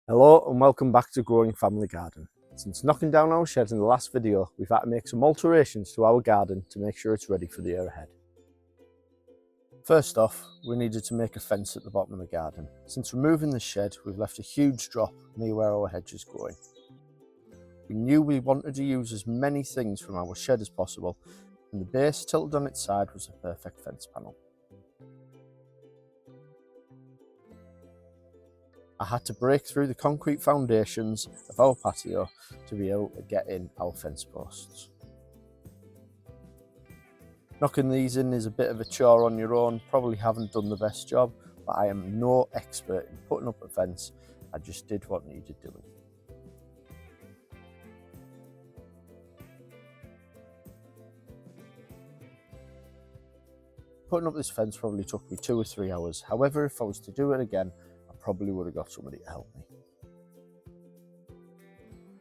Hello and welcome back to Growing Family Garden. Since knocking down our shed in the last video, we've had to make some alterations to our garden to make sure it's ready for the year ahead. First off, we needed to make a fence at the bottom of the garden. Since removing the shed, we've left a huge drop near where our hedge is growing. We knew we wanted to use as many things from our shed as possible, and the base tilted on its side was a perfect fence panel. I had to break through the concrete foundations of our patio to be able to get in our fence posts. Knocking these in is a bit of a chore on your own, probably haven't done the best job, but I am no expert in putting up a fence. I just did what needed doing. Putting up this fence probably took me 2 or 3 hours. However, if I was to do it again, I probably would have got somebody to help me.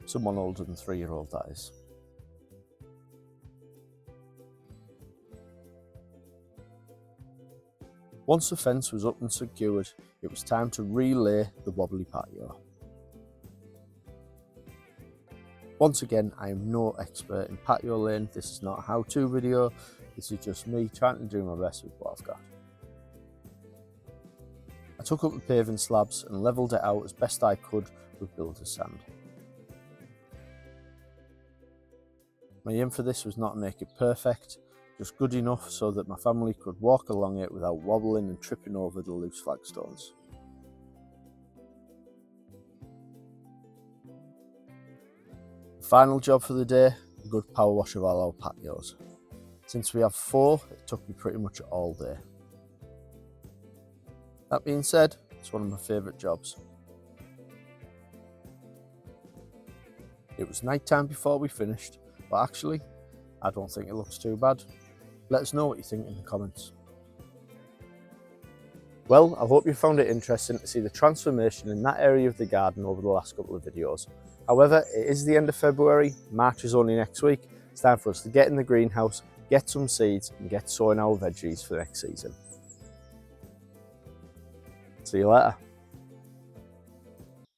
Someone older than 3-year-old, that is. Once the fence was up and secured, it was time to relay the wobbly patio. Once again, I am no expert in patio laying. This is not a how-to video. This is just me trying to do my best with what I've got. I took up the paving slabs and levelled it out as best I could with builder's sand. My aim for this was not to make it perfect, just good enough so that my family could walk along it without wobbling and tripping over the loose flagstones. The final job for the day, a good power wash of all our patios. Since we have 4, it took me pretty much all day. That being said, it's one of my favourite jobs. It was night time before we finished, but actually, I don't think it looks too bad. Let us know what you think in the comments. Well, I hope you found it interesting to see the transformation in that area of the garden over the last couple of videos. However, it is the end of February, March is only next week. It's time for us to get in the greenhouse, get some seeds and get sowing our veggies for next season. See you later.